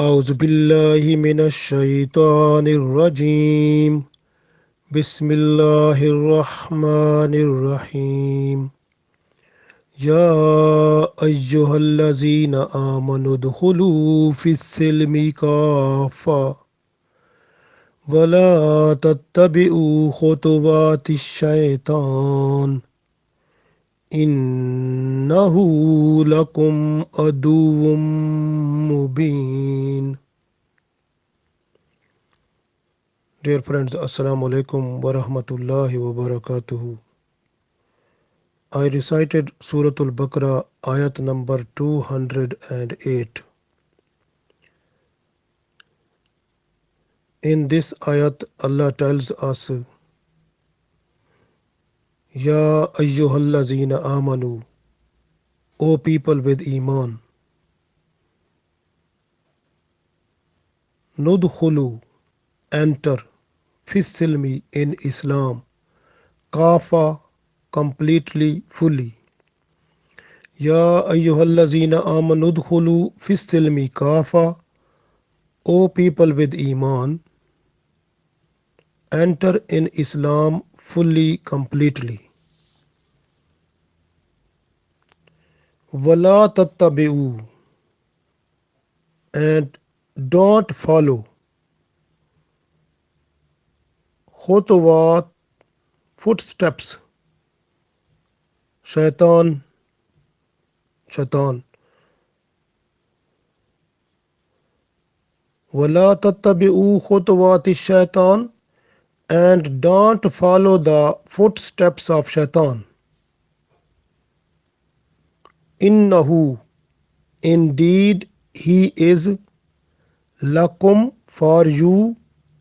أعوذ بالله من الشيطان الرجيم بسم الله الرحمن الرحيم يا أيها الذين آمنوا ادخلوا في السلم كافة ولا تتبعوا خطوات الشيطان إنه لكم عدو مبين. Dear friends, Assalamu alaikum wa rahmatullahi wa barakatuhu. I recited Surah Al-Baqarah, Ayat number 208. In this ayat, Allah tells us, Ya ayyuhallazina amanu, O people with Iman, nudkhulu, enter, fissilmi in Islam, kafa, completely, fully. Ya ayyuhallazina amanu nudkhulu fissilmi kafa, O people with Iman, enter in Islam fully, completely. Wala tattabi'u, and don't follow khutuwat, footsteps, shaitan, shaitan. Wala tattabi'u khutuwati shaitan, and don't follow the footsteps of shaitan. Innahu, indeed he is, lakum, for you,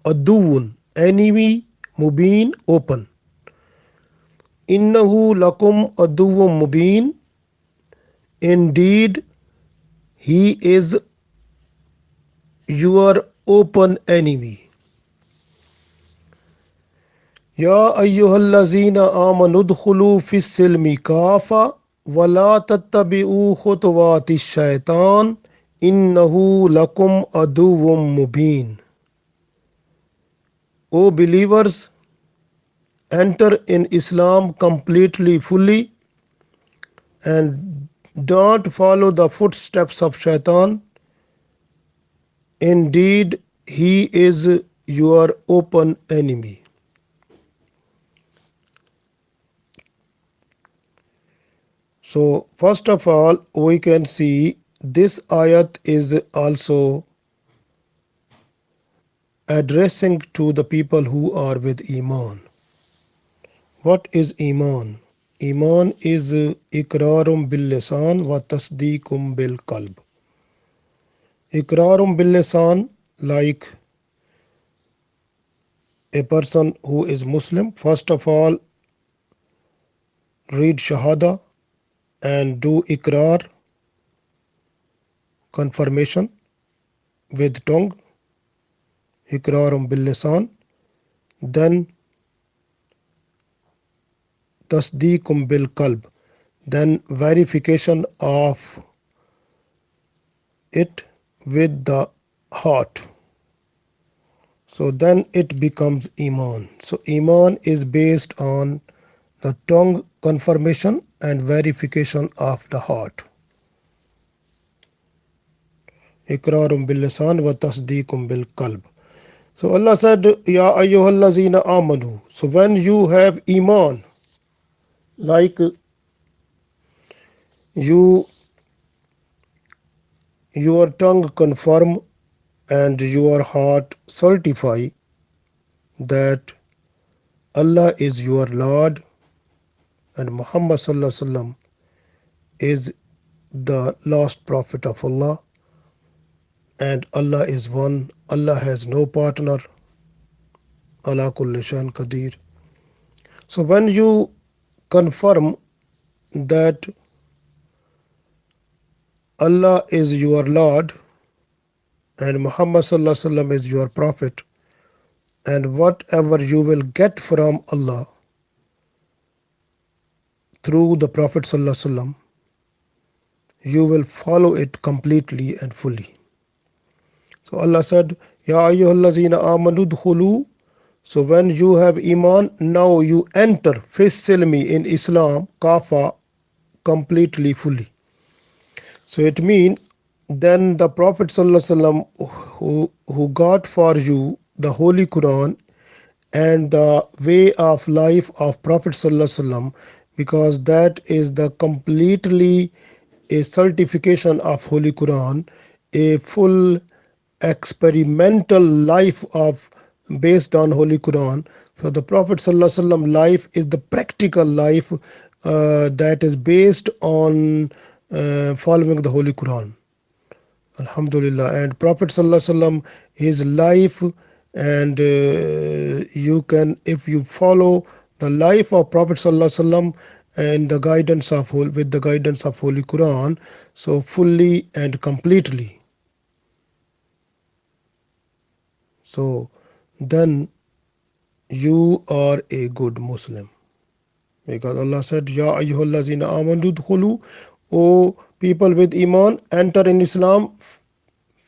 aduun, enemy, mubin, open. Innahu lakum aduwwum mubin, indeed he is your open enemy. Ya ayyuhallazina amanu dkhulu fis silmi kafa wa la tattabi'u khutuwati shaitan innahu lakum aduwwum mubin. O believers, enter in Islam completely, fully, and don't follow the footsteps of shaitan. Indeed, he is your open enemy. So, first of all, we can see this ayat is also addressing to the people who are with Iman. What is Iman? Iman is ikrarum bil lisan wa tasdeequm bil qalb. Ikrarum bil lisan, like a person who is Muslim, first of all, read Shahada and do ikrar, confirmation with tongue, ikrarum bil lisan, then tasdeequm bil qalb, then verification of it with the heart. So then it becomes Iman. So Iman is based on the tongue confirmation and verification of the heart. Ikrarum bil lisan wa tasdeequm bil qalb. So Allah said, Ya ayyuhallazina amanu. So when you have Iman, like you, your tongue confirm and your heart certify that Allah is your Lord and Muhammad Sallallahu Alaihi Wasallam is the last prophet of Allah, and Allah is one, Allah has no partner, ala kulli shayin qadir. So when you confirm that Allah is your Lord and Muhammad Sallallahu Alaihi Wasallam is your prophet, and whatever you will get from Allah through the Prophet Sallallahu Alaihi Wasallam, you will follow it completely and fully. So Allah said, Ya ayyuhallazina amanu dkhulu. So when you have iman, now you enter fisilmi in Islam, kafa, completely, fully. So it means then the Prophet ﷺ who got for you the Holy Quran and the way of life of Prophet ﷺ, because that is the completely a certification of Holy Quran, a full experimental life of based on Holy Quran. So the Prophet ﷺ life is the practical life that is based on following the Holy Quran. Alhamdulillah. And Prophet ﷺ, his life, and you can, if you follow the life of Prophet ﷺ and the guidance of with the guidance of Holy Quran, so fully and completely, so then you are a good Muslim. Because Allah said, Ya ayyuhallazina amanu dkhulu, O people with Iman, enter in Islam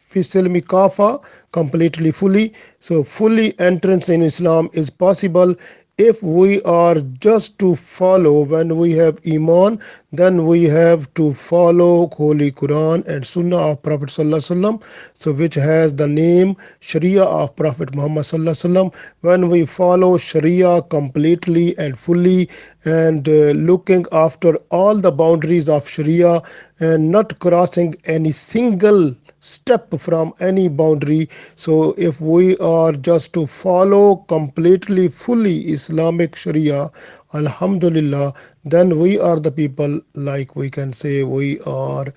Fisilmi Kafa, completely, fully. So fully entrance in Islam is possible if we are just to follow. When we have Iman, then we have to follow Holy Quran and Sunnah of Prophet Sallallahu Alaihi Wasallam, so which has the name Sharia of Prophet Muhammad Sallallahu Alaihi Wasallam. When we follow Sharia completely and fully, and looking after all the boundaries of Sharia and not crossing any single step from any boundary. So if we are just to follow completely, fully Islamic Sharia, Alhamdulillah, then we are the people, like we can say, we are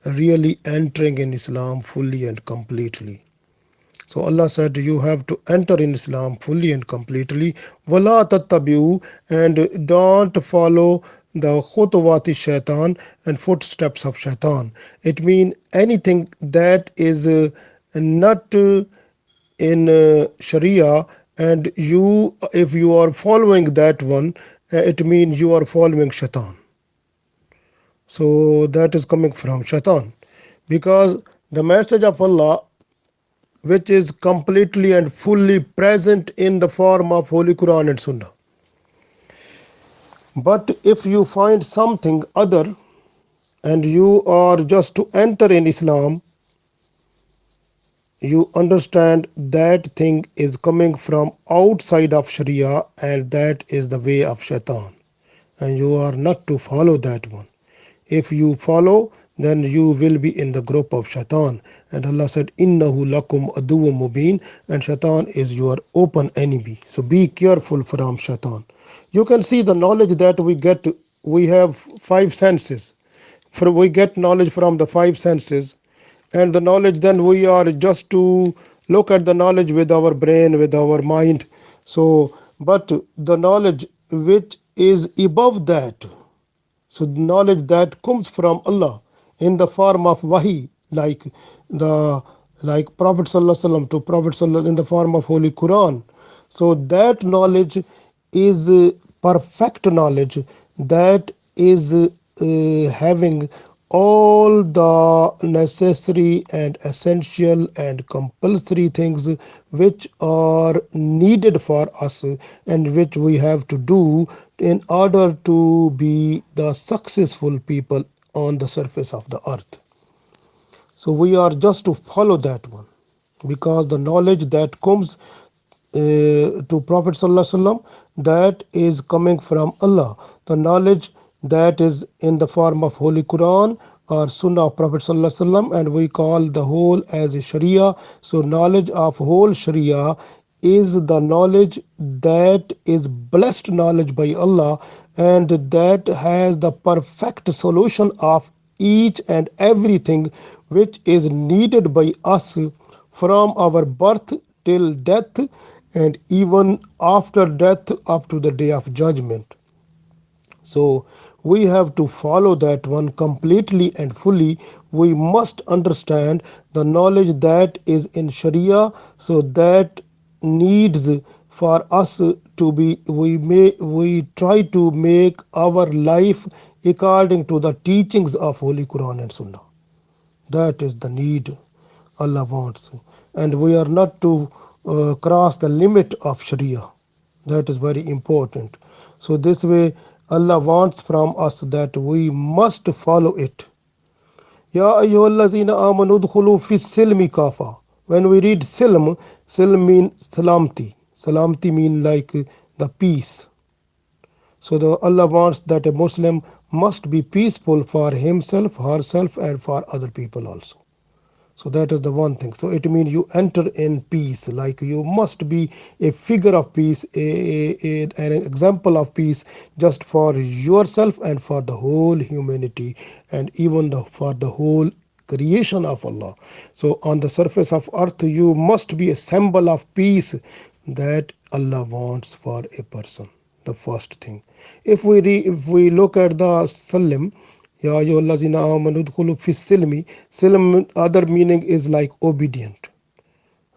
really entering in Islam fully and completely. So Allah said, you have to enter in Islam fully and completely. Wala tattabi'u, and don't follow the khutwati shaitan and footsteps of shaitan. It means anything that is not in Sharia, and you, if you are following that one, it means you are following shaitan. So that is coming from shaitan, because the message of Allah, which is completely and fully present in the form of Holy Quran and Sunnah. But if you find something other and you are just to enter in Islam, you understand that thing is coming from outside of Sharia, and that is the way of Shaitan, and you are not to follow that one. If you follow, then you will be in the group of Shaitan. And Allah said, Innahu lakum aduwwun mubin, and Shaitan is your open enemy. So be careful from Shaitan. You can see the knowledge that we get. We have five senses. For we get knowledge from the five senses, and the knowledge, then we are just to look at the knowledge with our brain, with our mind. So, but the knowledge which is above that, so knowledge that comes from Allah in the form of wahi, the like Prophet Sallallahu Alaihi Wasallam to Prophet Sallallahu in the form of Holy Quran. So that knowledge is perfect knowledge, that is having all the necessary and essential and compulsory things which are needed for us and which we have to do in order to be the successful people on the surface of the earth. So we are just to follow that one, because the knowledge that comes to Prophet ﷺ, that is coming from Allah. The knowledge that is in the form of Holy Quran or Sunnah of Prophet ﷺ, and we call the whole as a Sharia. So knowledge of whole Sharia is the knowledge that is blessed knowledge by Allah, and that has the perfect solution of each and everything which is needed by us from our birth till death, and even after death up to the day of judgment. So we have to follow that one completely and fully. We must understand the knowledge that is in Sharia, so that needs for us to be, we try to make our life according to the teachings of Holy Quran and Sunnah. That is the need Allah wants. And we are not to cross the limit of Sharia. That is very important. So, this way, Allah wants from us that we must follow it. Ya ayyuhallazina amanu dkhulu fi silmi kafa. When we read silm, silm mean salamti. Salamti mean like the peace. So the Allah wants that a Muslim must be peaceful for himself, herself, and for other people also. So that is the one thing. So it means you enter in peace, like you must be a figure of peace, an example of peace, just for yourself and for the whole humanity, and even for the whole creation of Allah. So on the surface of earth, you must be a symbol of peace that Allah wants for a person. The first thing. If we look at the Salim, Ya ayyuhallazina amanu dkhulu fi silmi. Silm, other meaning is like obedient.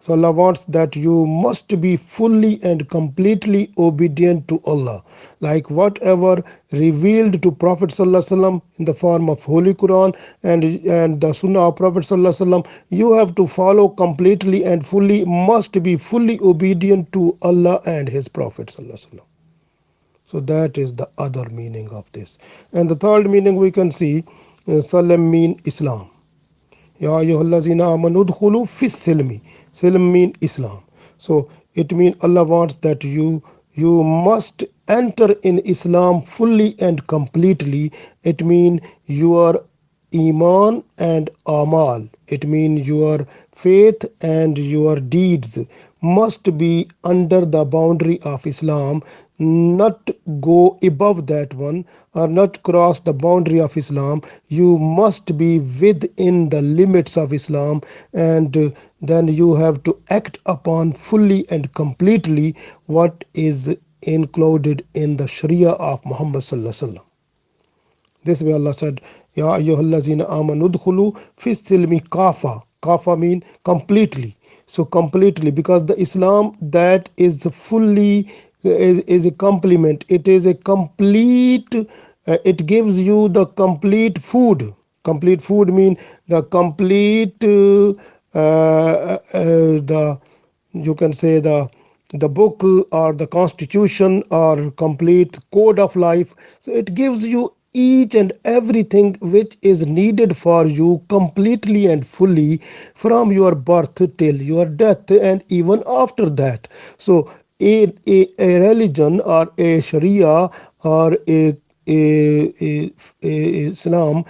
So Allah wants that you must be fully and completely obedient to Allah. Like whatever revealed to Prophet ﷺ in the form of Holy Quran and the Sunnah of Prophet ﷺ, you have to follow completely and fully, must be fully obedient to Allah and His Prophet ﷺ. So that is the other meaning of this. And the third meaning we can see, Salam mean Islam. Ya ayyuhallazina amanu dkhulu fi silmi. Silm mean Islam. So it means Allah wants that you must enter in Islam fully and completely. It means your Iman and Amal. It means your faith and your deeds must be under the boundary of Islam, not go above that one or not cross the boundary of Islam. You must be within the limits of Islam, and then you have to act upon fully and completely what is included in the Sharia of Muhammad Sallallahu Alaihi Wasallam. This way Allah said, Ya ayyuhallazina amanu dkhulu fi silmi kafa. Kafa mean completely. So completely, because the Islam that is fully is a complement. It is a complete. It gives you the complete food. Complete food mean the complete. The you can say the book or the constitution or complete code of life. So it gives you each and everything which is needed for you completely and fully from your birth till your death and even after that. So a religion or a Sharia or a Islam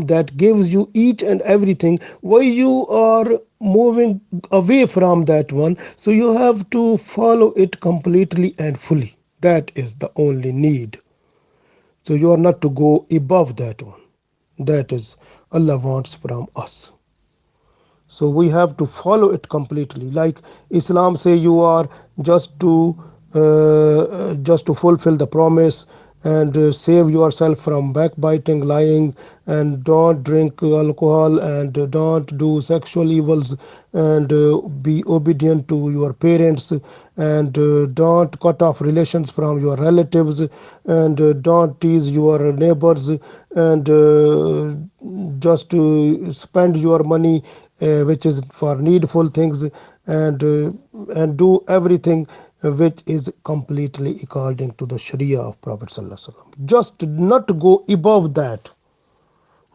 that gives you each and everything, why you are moving away from that one, so you have to follow it completely and fully. That is the only need. So you are not to go above that one. That is Allah wants from us. So we have to follow it completely. Like Islam say, you are just to fulfill the promise and save yourself from backbiting, lying, and don't drink alcohol and don't do sexual evils, and be obedient to your parents, and don't cut off relations from your relatives, and don't tease your neighbors, and just to spend your money which is for needful things, and do everything which is completely according to the Sharia of Prophet Sallallahu Alaihi Wasallam. Just not go above that,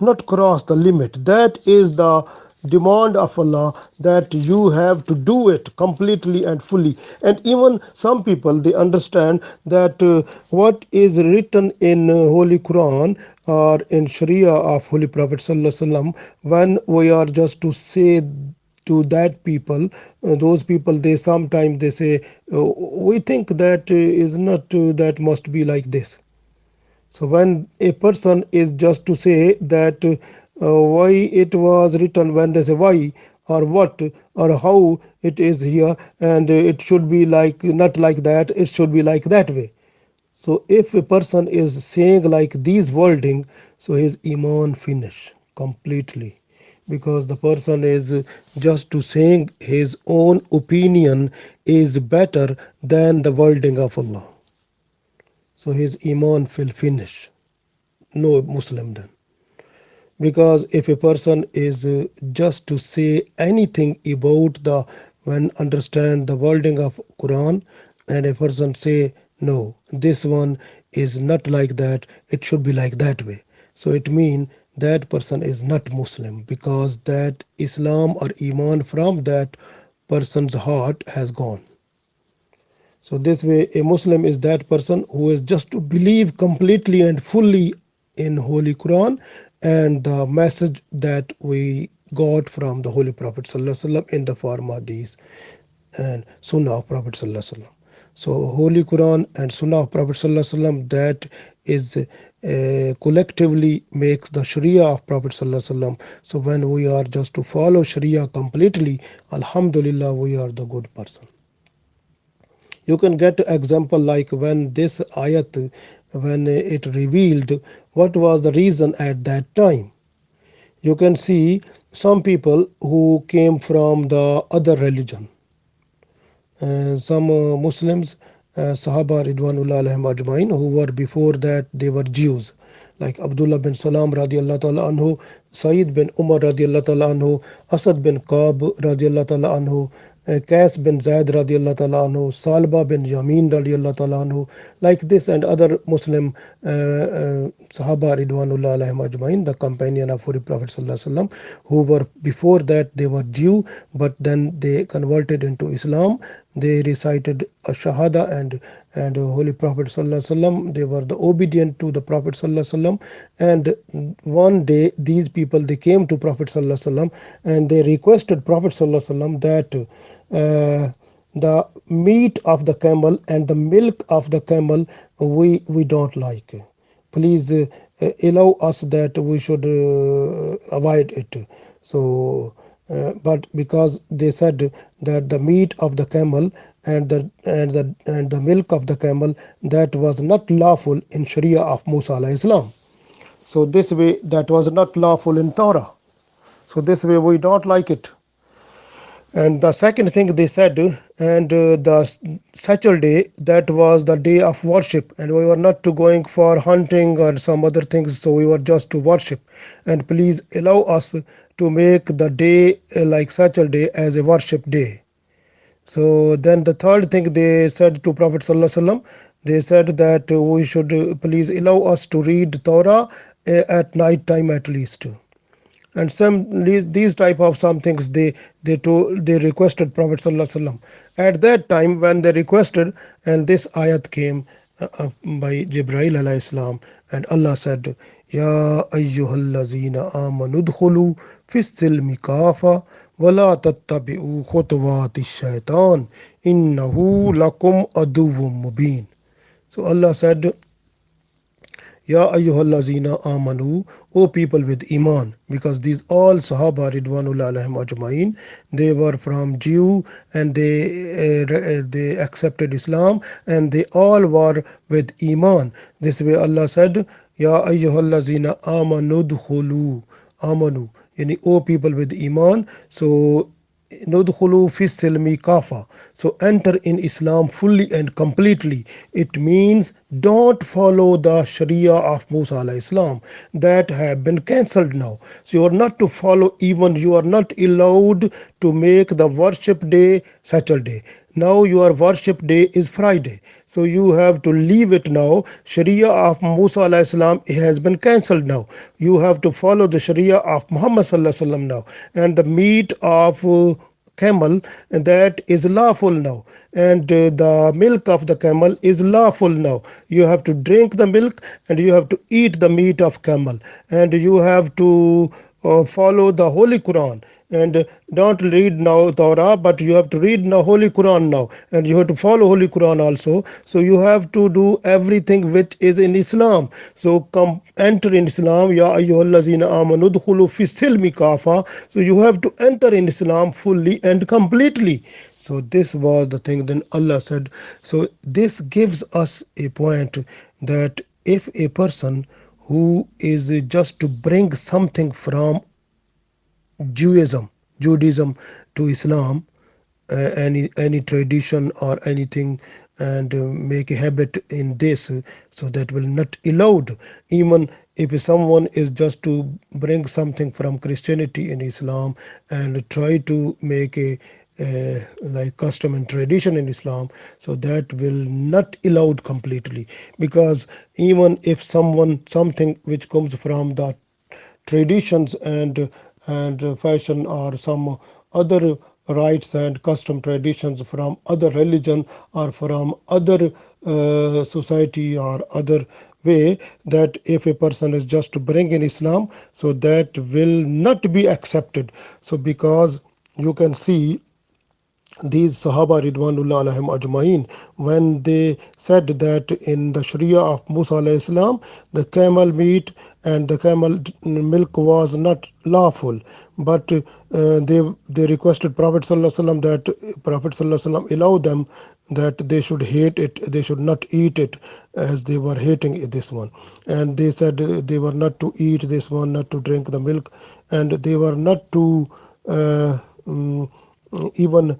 not cross the limit. That is the demand of Allah, that you have to do it completely and fully. And even some people, they understand that what is written in Holy Quran or in Sharia of Holy Prophet Sallallahu Alaihi Wasallam, when we are just to say to that people, those people, they sometimes they say, we think that is not that must be like this. So when a person is just to say that why it was written, when they say why or what or how it is here, and it should be like not like that, it should be like that way. So if a person is saying like these wording, so his iman finish completely, because the person is just to saying his own opinion is better than the wording of Allah. So his iman will finish. No Muslim then. because if a person is just to say anything about the when understand the wording of Quran, and a person say no, this one is not like that, it should be like that way, so it means that person is not Muslim, because that Islam or Iman from that person's heart has gone. So this way, a Muslim is that person who is just to believe completely and fully in Holy Quran and the message that we got from the Holy Prophet ﷺ in the form of these and Sunnah of Prophet ﷺ. So Holy Quran and Sunnah of Prophet ﷺ, that is collectively makes the Sharia of Prophet ﷺ. So when we are just to follow Sharia completely, Alhamdulillah, we are the good person. You can get example like when this ayat, when it revealed, what was the reason at that time. You can see some people who came from the other religion, some Muslims, Sahaba Ridwanullah alaihim ajmain, who were before that they were Jews, like Abdullah bin Salam radiallahu ta'ala anhu, Sayyid bin Umar radiallahu ta'ala anhu, Asad bin Qab radiallahu ta'ala anhu, Qais bin Zaid radiallahu ta'ala anhu, Salba bin Yamin radiallahu ta'ala anhu, like this and other Muslim Sahaba Ridwanullah alaihim ajmain, the companion of Holy Prophet sallallahu alaihi wasallam, who were before that they were Jew, but then they converted into Islam. They recited a Shahada and Holy Prophet sallallahu alaihi wasallam. They were the obedient to the Prophet sallallahu alaihi wasallam. And one day these people they came to Prophet sallallahu alaihi wasallam and they requested Prophet sallallahu alaihi wasallam that the meat of the camel and the milk of the camel we don't like. Please allow us that we should avoid it. So but because they said that the meat of the camel and the milk of the camel, that was not lawful in Sharia of Musa alayhi salam. So this way that was not lawful in Torah. So this way we don't like it. And the second thing they said, and the Saturday, that was the day of worship, and we were not to going for hunting or some other things, so we were just to worship. And please allow us to make the day like Saturday as a worship day. So then the third thing they said to Prophet sallallahu alaihi wasallam, they said that we should please allow us to read Torah at night time at least. And some these type of some things they requested Prophet sallallahu alaihi wasallam at that time when they requested, and this ayat came by Jibril alayhi salam, and Allah said, Ya ayyuhallazina amanu dkhulu fis silmi kafa wala tattabi'u khutuwati shaitan innahu lakum aduwwum mubin. So Allah said, Ya ayyuhallazina amanu, O people with Iman, because these all Sahaba Ridwanullah alaihim ajmain, they were from Jew and they accepted Islam and they all were with Iman. This way Allah said, Ya ayyuhallazina amanu dkhulu, amanu, yani O people with Iman. So Nudkhulu fi silmi kafa. So enter in Islam fully and completely. It means don't follow the Sharia of Musa alayhi Islam that have been cancelled now. So you are not to follow, even you are not allowed to make the worship day Saturday. Now your worship day is Friday. So you have to leave it now. Sharia of Musa alayhi salam has been cancelled now. You have to follow the Sharia of Muhammad sallallahu alaihi wasallam now. And the meat of camel, that is lawful now, and the milk of the camel is lawful now. You have to drink the milk and you have to eat the meat of camel, and you have to follow the Holy Quran, and don't read now Torah, but you have to read now Holy Quran now, and you have to follow Holy Quran also. So you have to do everything which is in Islam. So come enter in Islam. Ya ayyuhallazina amanu dkhulu fi silmi kafa. So you have to enter in Islam fully and completely. So this was the thing. Then Allah said, so this gives us a point that if a person who is just to bring something from Judaism to Islam, any tradition or anything and make a habit in this, so that will not allowed. Even if someone is just to bring something from Christianity in Islam and try to make a like custom and tradition in Islam, so that will not allowed completely. Because even if someone something which comes from the traditions and fashion, or some other rites and custom traditions from other religion or from other society or other way, that if a person is just to bring in Islam, so that will not be accepted. So because you can see these Sahaba Ridwanullah alaihim ajmain, when they said that in the Sharia of Musa alayhi salam, the camel meat and the camel milk was not lawful, but they requested Prophet sallallahu alaihi wasallam that Prophet sallallahu alaihi wasallam allow them that they should hate it, they should not eat it, as they were hating this one. And they said they were not to eat this one, not to drink the milk, and they were not to uh, mm, even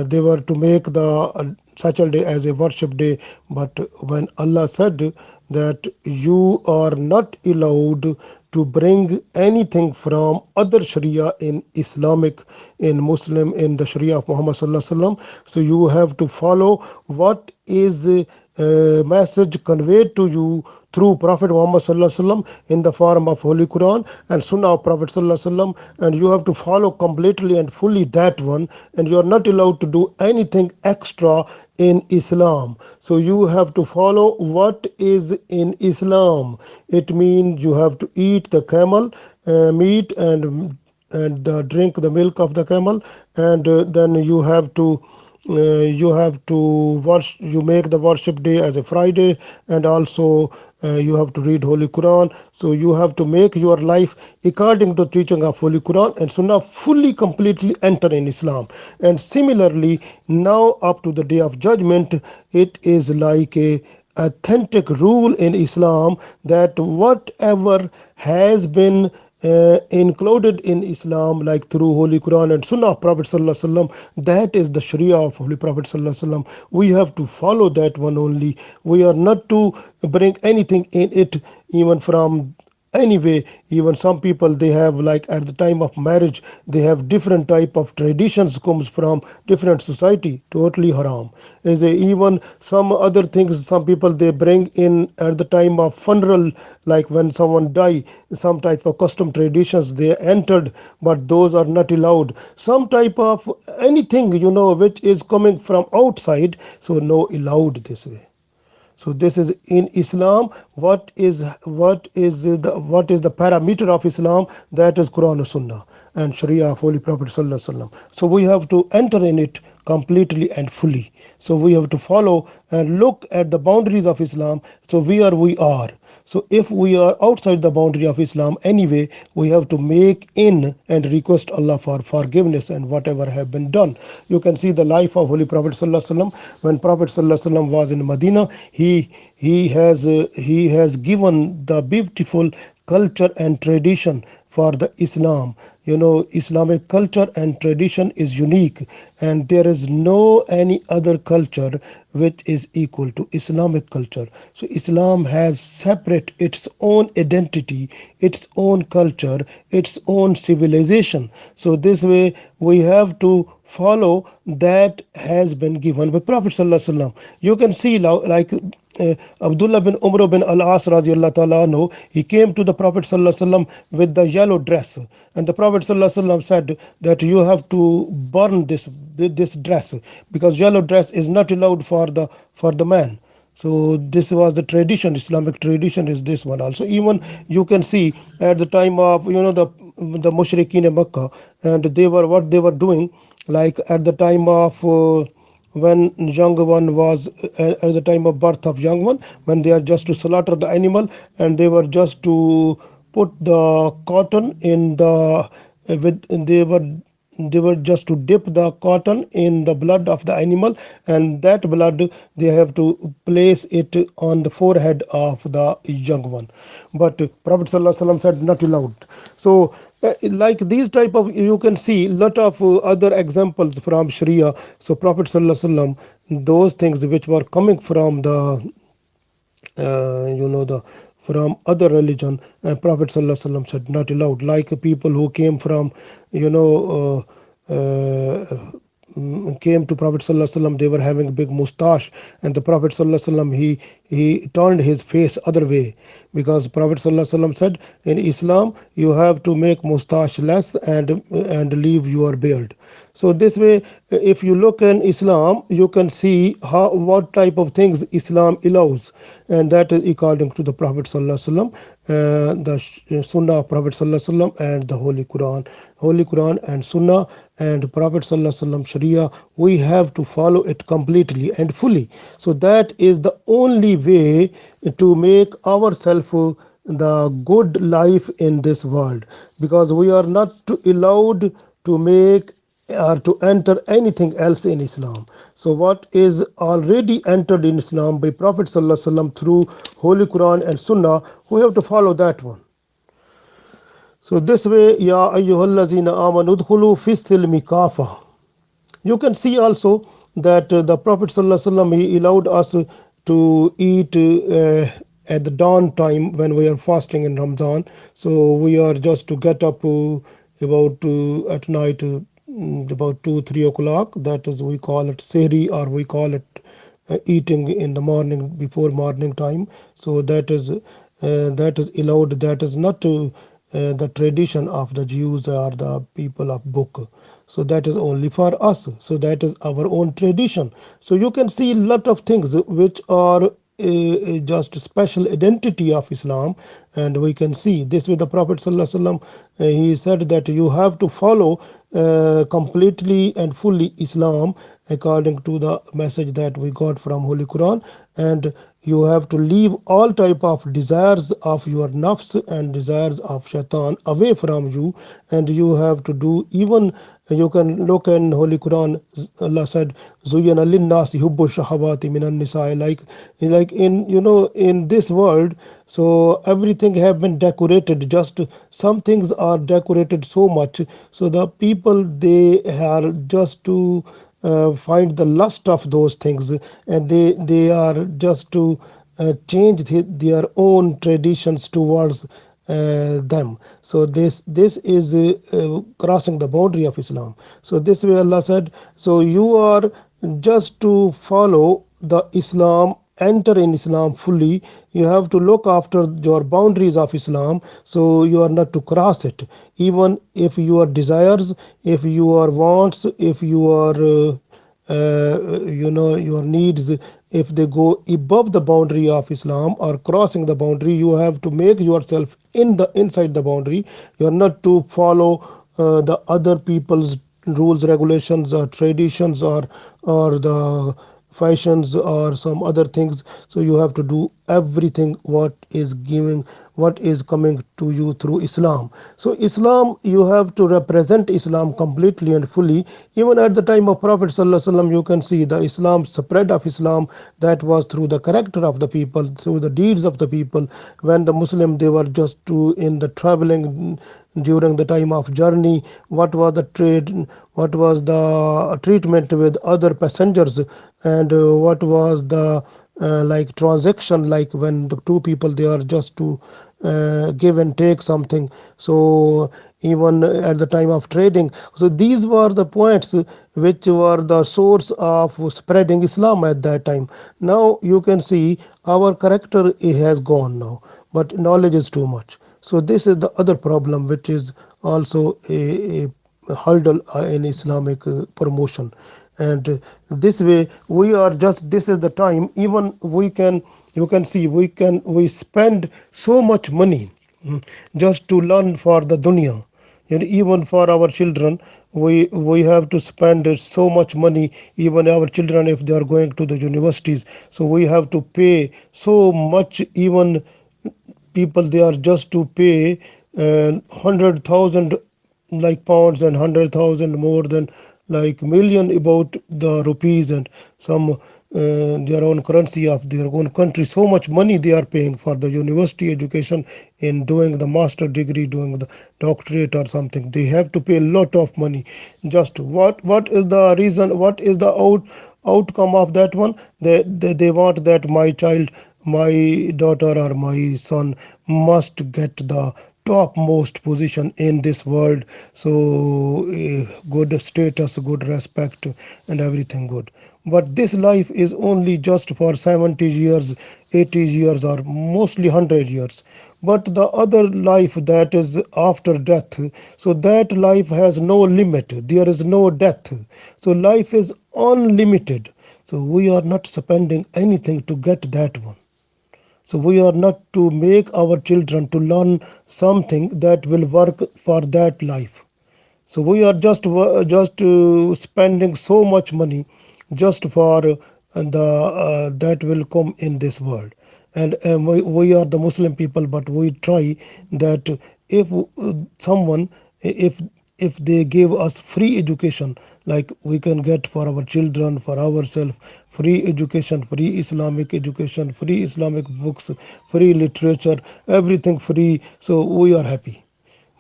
they were to make the Saturday as a worship day. But when Allah said that you are not allowed to bring anything from other Sharia in Islamic, in Muslim, in the Sharia of Muhammad sallallahu alaihi wasallam, so you have to follow what is message conveyed to you through Prophet Muhammad sallallahu alaihi wasallam in the form of Holy Quran and Sunnah of Prophet sallallahu alaihi wasallam, and you have to follow completely and fully that one, and you are not allowed to do anything extra in Islam. So you have to follow what is in Islam. It means you have to eat the camel meat and drink the milk of the camel, and then you have to watch, you make the worship day as a Friday, and also you have to read Holy Quran. So you have to make your life according to teaching of Holy Quran and Sunnah, fully completely enter in Islam. And similarly, now up to the day of judgment, it is like a authentic rule in Islam that whatever has been included in Islam, like through Holy Quran and Sunnah of Prophet sallallahu alaihi wasallam, that is the Sharia of Holy Prophet sallallahu alaihi wasallam. We have to follow that one only. We are not to bring anything in it, even from anyway. Even some people, they have, like at the time of marriage, they have different type of traditions comes from different society, totally haram. Is a, even some other things some people they bring in at the time of funeral, like when someone die, some type of custom traditions they entered, but those are not allowed. Some type of anything, which is coming from outside, so no allowed this way. So this is in Islam. What is the parameter of Islam? That is Quran and Sunnah and Sharia of Holy Prophet sallallahu alaihi wasallam. So we have to enter in it completely and fully. So we have to follow and look at the boundaries of Islam. So where we are. So if we are outside the boundary of Islam anyway, we have to make in and request Allah for forgiveness and whatever have been done. You can see the life of Holy Prophet sallallahu alaihi wasallam. When Prophet sallallahu alaihi wasallam was in Medina, he has given the beautiful culture and tradition for the Islam. Islamic culture and tradition is unique, and there is no any other culture which is equal to Islamic culture. So Islam has separate its own identity, its own culture, its own civilization. So this way we have to follow that has been given by Prophet sallallahu alaihi wasallam. You can see like Abdullah bin Umar bin Al-As radiallahu ta'ala anhu, he came to the Prophet sallallahu alaihi wasallam with the yellow dress, and the Prophet sallallahu alaihi wasallam said that you have to burn this dress, because yellow dress is not allowed for the man. So this was the tradition. Islamic tradition is this one also. Even you can see at the time of the mushrikeen in Makkah, and what they were doing, like at the time of when young one was at the time of birth of young one, when they are just to slaughter the animal, and they were just to put the cotton in the with they were they were just to dip the cotton in the blood of the animal, and that blood they have to place it on the forehead of the young one. But Prophet ﷺ said not allowed. So like these type of, you can see lot of other examples from Sharia. So Prophet ﷺ, those things which were coming from the the from other religion, Prophet ﷺ said not allowed. Like people who came from, you know came to Prophet ﷺ, they were having a big mustache, and the Prophet ﷺ, he turned his face other way, because Prophet ﷺ said in Islam you have to make mustache less and leave your beard. So this way, if you look in Islam, you can see how what type of things Islam allows, and that is according to the Prophet ﷺ, the Sunnah of Prophet ﷺ, and the Holy Quran and Sunnah and Prophet ﷺ Sharia. We have to follow it completely and fully. So that is the only way to make ourselves the good life in this world, because we are not allowed to make or to enter anything else in Islam. So what is already entered in Islam by Prophet ﷺ through Holy Quran and Sunnah, we have to follow that one. So this way, Ya ayyuhallazina amanu udkhulu fi silmi kafa. You can see also that the Prophet ﷺ, he allowed us to eat at the dawn time when we are fasting in Ramadan. So we are just to get up about at night about 2 3 o'clock. That is, we call it sehri, or we call it eating in the morning before morning time. So that is allowed. That is not the tradition of the Jews or the people of book. So that is only for us. So that is our own tradition. So you can see a lot of things which are just special identity of Islam, and we can see this with the Prophet ﷺ. He said that you have to follow completely and fully Islam according to the message that we got from Holy Quran, and you have to leave all type of desires of your nafs and desires of shaitan away from you, and you have to do even, you can look in Holy Quran. Allah said zuyana linnasi hubbu shahawati minan nisa, like in, in this world. So everything have been decorated, just some things are decorated so much, so the people, they are just to find the lust of those things, and they are just to change their own traditions towards them. So this is crossing the boundary of Islam. So this way Allah said, so you are just to follow the Islam, enter in Islam fully. You have to look after your boundaries of Islam, so you are not to cross it. Even if your desires, if your wants, if your your needs, if they go above the boundary of Islam or crossing the boundary, you have to make yourself inside the boundary. You are not to follow the other people's rules, regulations, or traditions, or the fashions or some other things. So you have to do everything what is coming to you through Islam. So Islam, you have to represent Islam completely and fully. Even at the time of Prophet ﷺ, you can see the Islam spread of Islam, that was through the character of the people, through the deeds of the people. When the Muslim, they were just to in the traveling during the time of journey, what was the trade, what was the treatment with other passengers, and what was the like transaction, like when the two people, they are just to give and take something. So even at the time of trading, so these were the points which were the source of spreading Islam at that time. Now you can see our character has gone now, but knowledge is too much. So this is the other problem, which is also a hurdle in Islamic promotion. And this way we are just, this is the time, even we can, you can see, we spend so much money just to learn for the dunya. And even for our children, we have to spend so much money. Even our children, if they are going to the universities, so we have to pay so much. Even people, they are just to pay 100,000 like pounds and 100,000 more than like million about the rupees and some their own currency of their own country. So much money they are paying for the university education in doing the master degree, doing the doctorate or something. They have to pay a lot of money. Just what is the reason? What is the outcome of that one? They want that my child, my daughter or my son must get the topmost position in this world. So good status, good respect, and everything good. But this life is only just for 70 years, 80 years, or mostly 100 years. But the other life that is after death, so that life has no limit. There is no death. So life is unlimited. So we are not spending anything to get that one. So we are not to make our children to learn something that will work for that life. So we are just spending so much money just for the that will come in this world. And we are the Muslim people, but we try that if someone if if they give us free education, like we can get for our children, for ourselves, free education, free Islamic education, free Islamic books, free literature, everything free, so we are happy.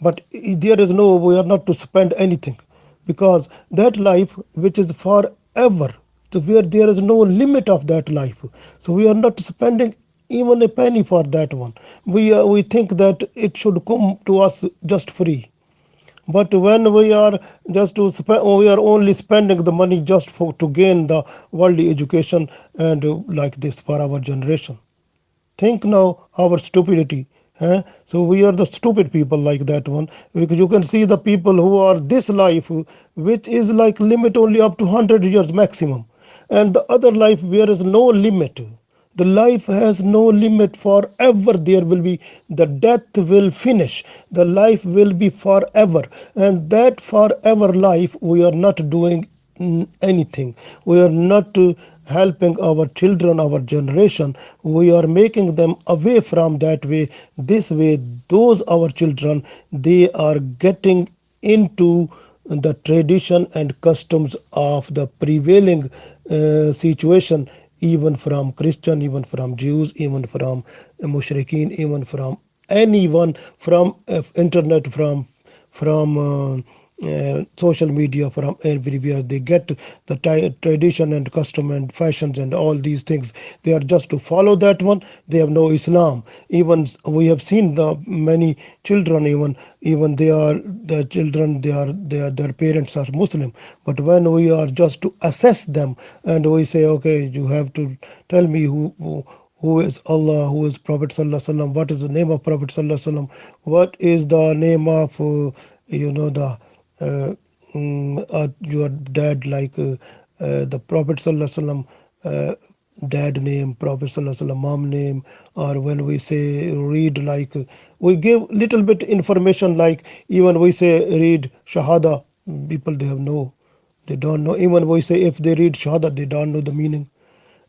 But there is no, we are not to spend anything, because that life which is forever, so where there is no limit of that life, so we are not spending even a penny for that one. We think that it should come to us just free. But when we are just to spend, we are only spending the money just for to gain the worldly education, and like this for our generation. Think now our stupidity. So we are the stupid people like that one. Because you can see the people who are this life, which is like limit only up to 100 years maximum, and the other life where is no limit. The life has no limit forever. There will be the death will finish. The life will be forever, and that forever life we are not doing anything. We are not helping our children, our generation. We are making them away from that way. This way, those our children, they are getting into the tradition and customs of the prevailing situation, even from Christian, even from Jews, even from Mushrikeen, even from anyone, from internet, from social media, from everywhere. They get the tradition and custom and fashions and all these things. They are just to follow that one. They have no Islam. Even we have seen the many children, even they are the children, they are their parents are Muslim. But when we are just to assess them, and we say, okay, you have to tell me who is Allah, who is Prophet Sallallahu Alaihi Wasallam, what is the name of Prophet Sallallahu Alaihi Wasallam, what is the name of the your dad, like the Prophet Sallallahu Alaihi Wasallam dad name, Prophet Sallallahu Alaihi Wasallam mom name. Or when we say read, like we give little bit information, like even we say read Shahada, people they have no, they don't know. Even we say if they read Shahada, they don't know the meaning.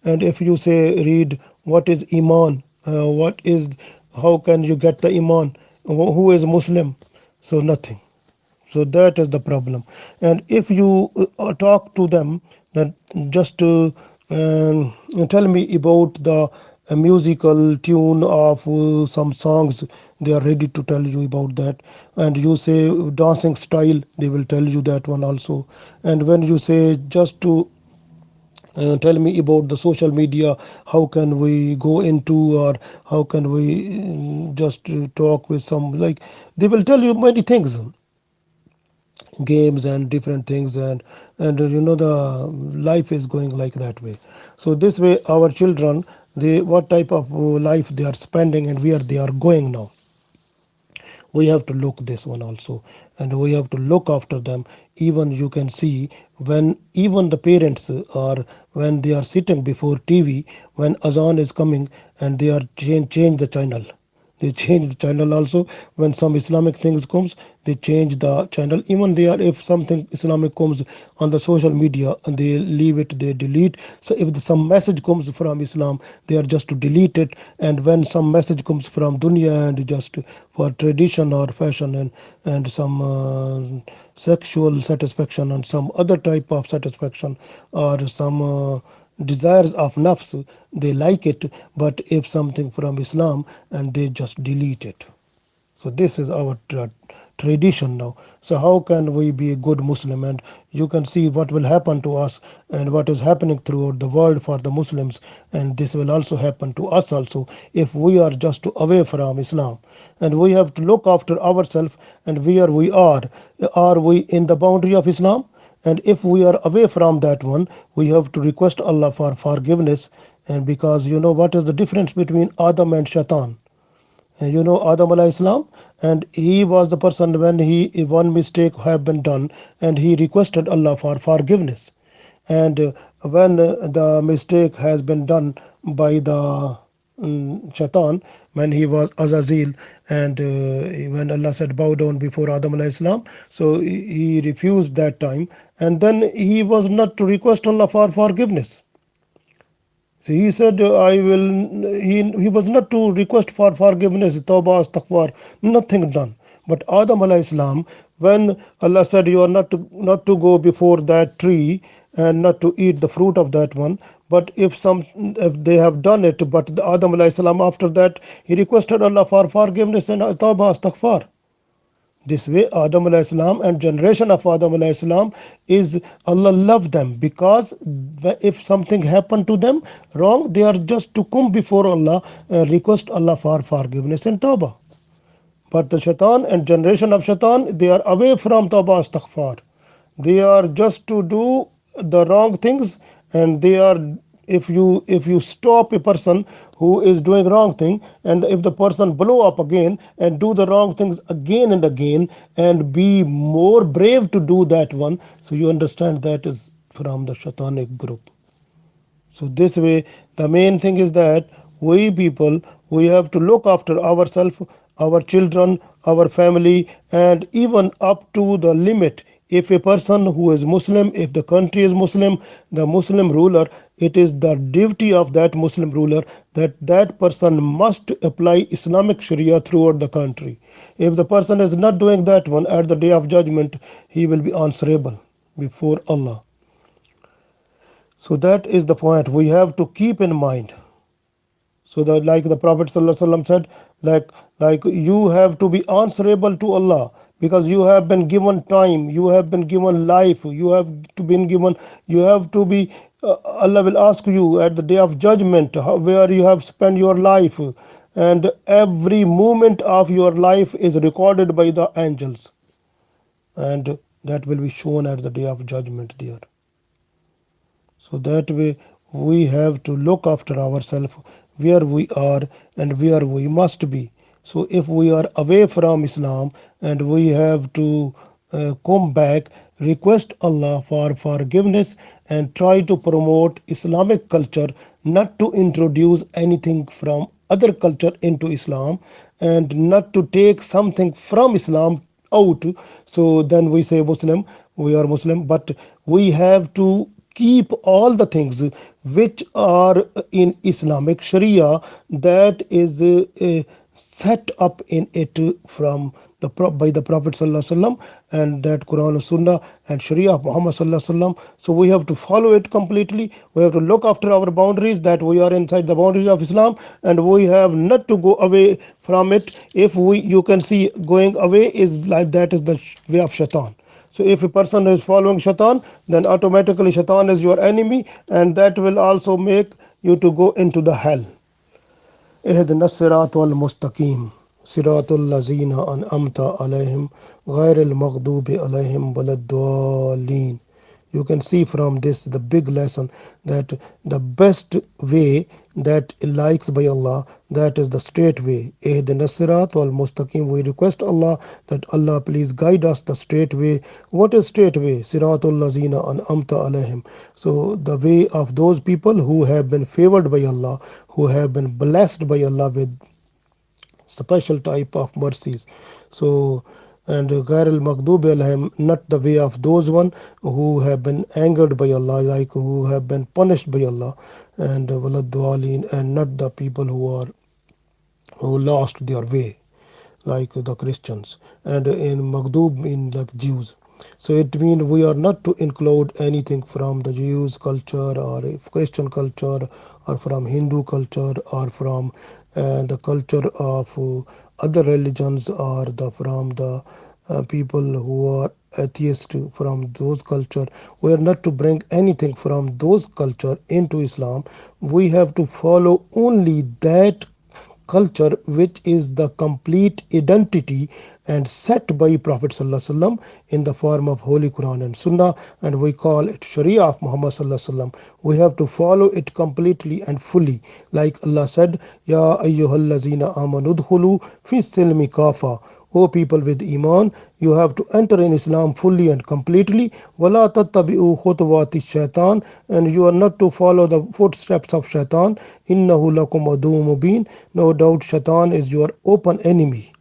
And if you say read what is Iman, what is, how can you get the Iman, who is Muslim, so nothing. So that is the problem. And if you talk to them, that just tell me about the musical tune of some songs, they are ready to tell you about that. And you say dancing style, they will tell you that one also. And when you say just to tell me about the social media, how can we go into, or how can we just talk with some, like they will tell you many things, games and different things. And the life is going like that way. So this way our children, they, what type of life they are spending and where they are going now, we have to look this one also. And we have to look after them. Even you can see, when even the parents are, when they are sitting before TV, when azan is coming, and they are change the channel, They change the channel also. When some Islamic things comes, they change the channel. Even they are, if something Islamic comes on the social media, and they leave it, they delete. So if some message comes from Islam, they are just to delete it. And when some message comes from dunya and just for tradition or fashion, and some sexual satisfaction and some other type of satisfaction, or some desires of nafs, they like it. But if something from Islam, and they just delete it. So this is our tradition now. So how can we be a good Muslim? And you can see what will happen to us, and what is happening throughout the world for the Muslims, and this will also happen to us also, if we are just away from Islam. And we have to look after ourselves, and where we are we in the boundary of Islam? And if we are away from that one, we have to request Allah for forgiveness. And because you know what is the difference between Adam and Shaitan? You know Adam alayhi salam, and he was the person when he one mistake have been done, and he requested Allah for forgiveness. And when the mistake has been done by the shaitan, when he was Azazil, and when Allah said bow down before Adam alayhi salam, so he refused that time, and then he was not to request Allah for forgiveness. So he said, I will, he was not to request for forgiveness, tawbah, astaghfar, nothing done. But Adam alayhi salam, when Allah said, you are not to go before that tree and not to eat the fruit of that one. But if they have done it, but the Adam alayhi salam, after that, he requested Allah for forgiveness and tawbah, astaghfar. This way, Adam alayhi salam and generation of Adam alayhi salam is, Allah love them, because if something happened to them wrong, they are just to come before Allah and request Allah for forgiveness and tawbah. But the shaitan and generation of shaitan, they are away from tawbah, astaghfar. They are just to do the wrong things, and they are, if you stop a person who is doing wrong thing, and if the person blow up again and do the wrong things again and again, and be more brave to do that one, so you understand that is from the shaitanic group. So this way, the main thing is that we people, we have to look after ourselves, our children, our family, and even up to the limit. If a person who is Muslim, if the country is Muslim, the Muslim ruler, it is the duty of that Muslim ruler that that person must apply Islamic Sharia throughout the country. If the person is not doing that one, at the day of judgment, he will be answerable before Allah. So that is the point we have to keep in mind. So that, like the Prophet ﷺ said, like you have to be answerable to Allah, because you have been given time, you have been given life, you have to be. Allah will ask you at the day of judgment where you have spent your life, and every moment of your life is recorded by the angels, and that will be shown at the day of judgment there. So that way, we have to look after ourselves, where we are and where we must be. So if we are away from Islam, and we have to come back, request Allah for forgiveness, and try to promote Islamic culture, not to introduce anything from other culture into Islam, and not to take something from Islam out. So then we say Muslim, we are Muslim, but we have to keep all the things which are in Islamic Sharia, that is set up in it from by the Prophet ﷺ, and that Quran and Sunnah and Sharia of Muhammad ﷺ. So we have to follow it completely. We have to look after our boundaries, that we are inside the boundaries of Islam, and we have not to go away from it. If we, you can see, going away is like, that is the way of shaitan. So if a person is following shaitan, then automatically shaitan is your enemy, and that will also make you to go into the hell. اهدنا الصراط المستقيم صراط الذين أنعمت عليهم غير المغضوب عليهم ولا الضالين. You can see from this the big lesson, that the best way that likes by Allah, that is the straight way. اهدنا الصراط المستقيم. We request Allah that Allah please guide us the straight way. What is straight way? صراط الذين أنعمت عليهم. So the way of those people who have been favored by Allah, who have been blessed by Allah with special type of mercies. So, and Ghair al Maghdub alayhim, not the way of those one who have been angered by Allah, like who have been punished by Allah, and Waladwalin, and not the people who lost their way, like the Christians, and in Maghdub in like Jews. So it means we are not to include anything from the Jews culture or Christian culture or from Hindu culture or from the culture of other religions or the from the people who are atheist from those culture. We are not to bring anything from those culture into Islam. We have to follow only that culture which is the complete identity and set by Prophet ﷺ in the form of Holy Quran and Sunnah, and we call it Sharia of Muhammad ﷺ. We have to follow it completely and fully, like Allah said, Ya ayyuhallazina amanudkhulu fi silmi kafa. O people with Iman, you have to enter in Islam fully and completely. وَلَا تَتَّبِعُوا خُطُوَاتِ الشَّيْطَانِ, and you are not to follow the footsteps of Shaitan. إِنَّهُ لَكُمْ عَدُوٌّ مُبِينٌ. No doubt Shaitan is your open enemy.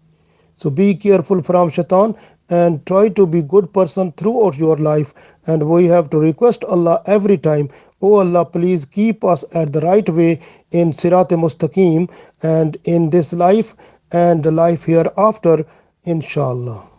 So be careful from Shaitan and try to be good person throughout your life. And we have to request Allah every time, oh Allah, please keep us at the right way in Sirat Mustaqim and in this life and the life hereafter, inshallah.